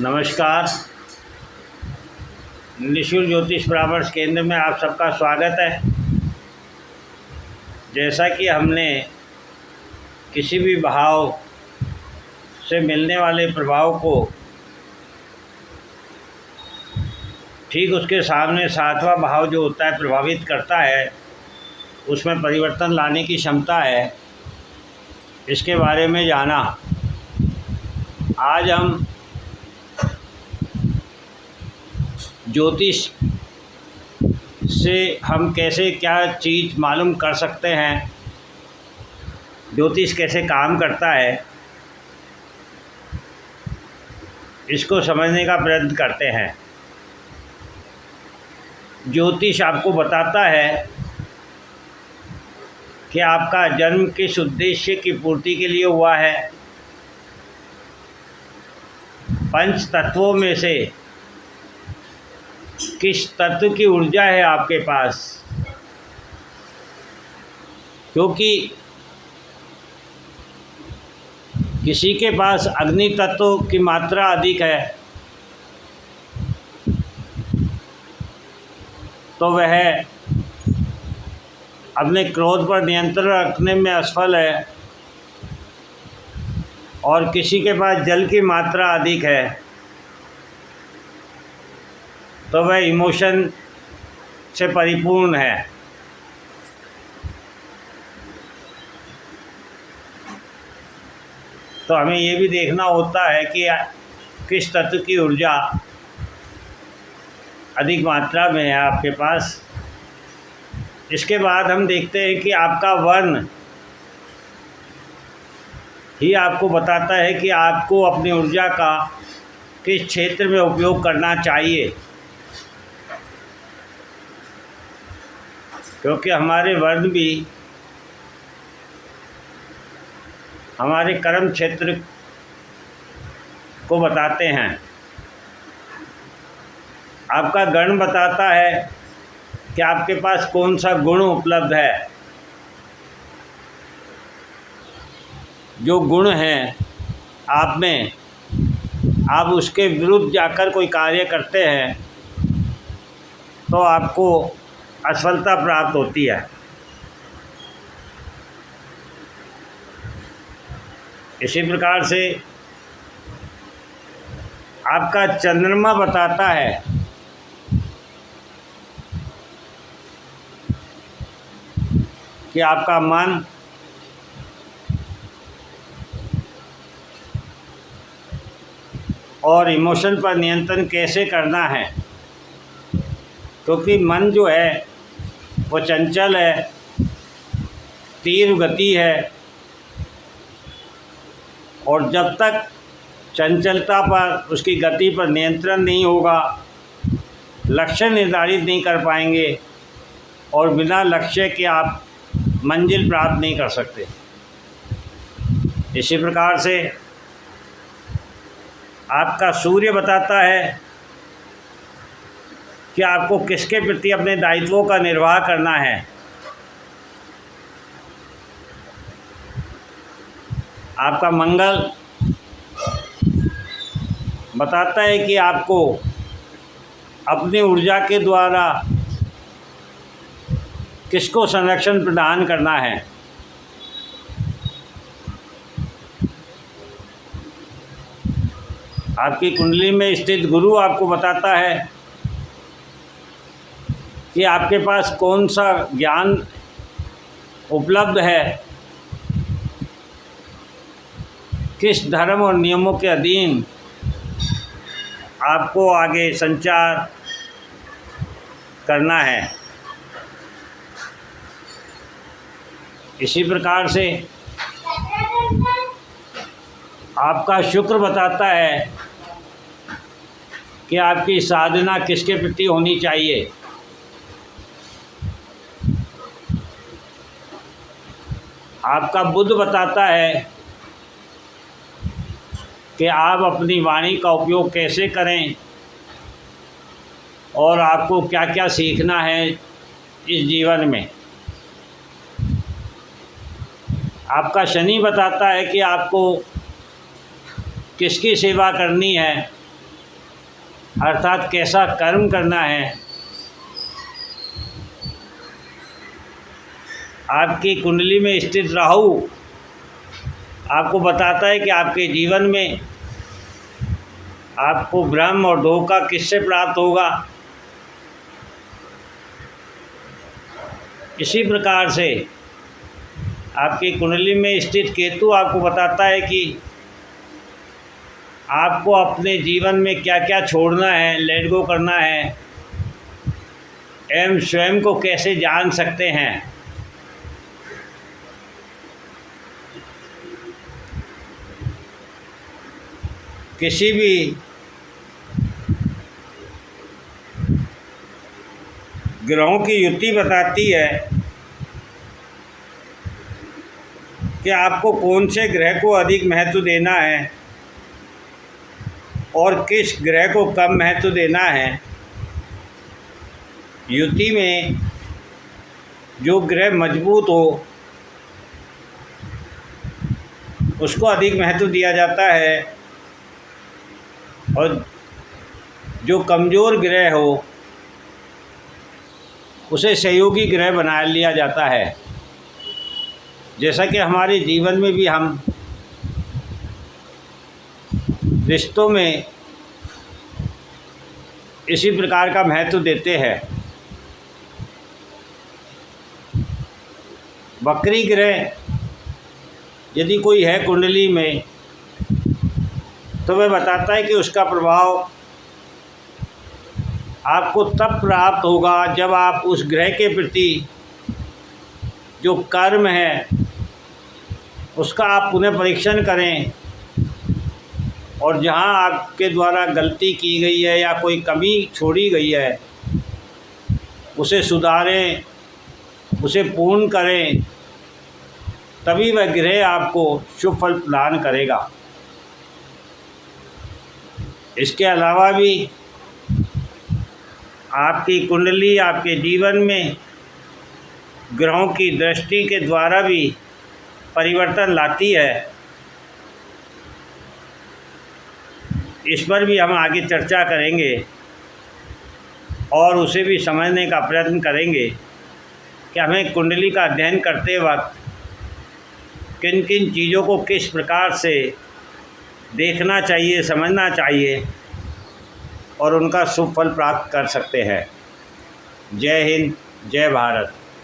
नमस्कार। निःशुल्क ज्योतिष परामर्श केंद्र में आप सबका स्वागत है। जैसा कि हमने किसी भी भाव से मिलने वाले प्रभाव को ठीक उसके सामने सातवां भाव जो होता है प्रभावित करता है, उसमें परिवर्तन लाने की क्षमता है, इसके बारे में जाना। आज हम ज्योतिष से हम कैसे क्या चीज़ मालूम कर सकते हैं, ज्योतिष कैसे काम करता है, इसको समझने का प्रयत्न करते हैं। ज्योतिष आपको बताता है कि आपका जन्म किस उद्देश्य की पूर्ति के लिए हुआ है। पंच तत्वों में से किस तत्व की ऊर्जा है आपके पास, क्योंकि किसी के पास अग्नि तत्व की मात्रा अधिक है तो वह अपने क्रोध पर नियंत्रण रखने में असफल है, और किसी के पास जल की मात्रा अधिक है तो वह इमोशन से परिपूर्ण है। तो हमें ये भी देखना होता है कि किस तत्व की ऊर्जा अधिक मात्रा में है आपके पास। इसके बाद हम देखते हैं कि आपका वर्ण ही आपको बताता है कि आपको अपनी ऊर्जा का किस क्षेत्र में उपयोग करना चाहिए, क्योंकि हमारे वर्ण भी हमारे कर्म क्षेत्र को बताते हैं। आपका गण बताता है कि आपके पास कौन सा गुण उपलब्ध है। जो गुण हैं आप में, आप उसके विरुद्ध जाकर कोई कार्य करते हैं तो आपको असफलता प्राप्त होती है। इसी प्रकार से आपका चंद्रमा बताता है कि आपका मन और इमोशन पर नियंत्रण कैसे करना है, क्योंकि मन जो है वो चंचल है, तीव्र गति है, और जब तक चंचलता पर, उसकी गति पर नियंत्रण नहीं होगा, लक्ष्य निर्धारित नहीं कर पाएंगे, और बिना लक्ष्य के आप मंजिल प्राप्त नहीं कर सकते। इसी प्रकार से आपका सूर्य बताता है कि आपको किसके प्रति अपने दायित्वों का निर्वाह करना है। आपका मंगल बताता है कि आपको अपनी ऊर्जा के द्वारा किसको संरक्षण प्रदान करना है। आपकी कुंडली में स्थित गुरु आपको बताता है कि आपके पास कौन सा ज्ञान उपलब्ध है, किस धर्म और नियमों के अधीन आपको आगे संचार करना है। इसी प्रकार से आपका शुक्र बताता है कि आपकी साधना किसके प्रति होनी चाहिए। आपका बुध बताता है कि आप अपनी वाणी का उपयोग कैसे करें और आपको क्या क्या सीखना है इस जीवन में। आपका शनि बताता है कि आपको किसकी सेवा करनी है अर्थात कैसा कर्म करना है। आपकी कुंडली में स्थित राहु आपको बताता है कि आपके जीवन में आपको ब्रह्म और धोखा किससे प्राप्त होगा। इसी प्रकार से आपकी कुंडली में स्थित केतु आपको बताता है कि आपको अपने जीवन में क्या क्या छोड़ना है, लेट गो करना है, एवं स्वयं को कैसे जान सकते हैं। किसी भी ग्रहों की युति बताती है कि आपको कौन से ग्रह को अधिक महत्व देना है और किस ग्रह को कम महत्व देना है। युति में जो ग्रह मजबूत हो उसको अधिक महत्व दिया जाता है और जो कमज़ोर ग्रह हो उसे सहयोगी ग्रह बना लिया जाता है। जैसा कि हमारे जीवन में भी हम रिश्तों में इसी प्रकार का महत्व देते हैं। वक्री ग्रह यदि कोई है कुंडली में तो वह बताता है कि उसका प्रभाव आपको तब प्राप्त होगा जब आप उस ग्रह के प्रति जो कर्म है उसका आप पुनः परीक्षण करें और जहां आपके द्वारा गलती की गई है या कोई कमी छोड़ी गई है उसे सुधारें, उसे पूर्ण करें, तभी वह ग्रह आपको शुभ फल प्रदान करेगा। इसके अलावा भी आपकी कुंडली आपके जीवन में ग्रहों की दृष्टि के द्वारा भी परिवर्तन लाती है। इस पर भी हम आगे चर्चा करेंगे और उसे भी समझने का प्रयत्न करेंगे कि हमें कुंडली का अध्ययन करते वक्त किन किन चीज़ों को किस प्रकार से देखना चाहिए, समझना चाहिए और उनका शुभ फल प्राप्त कर सकते हैं। जय हिंद, जय भारत।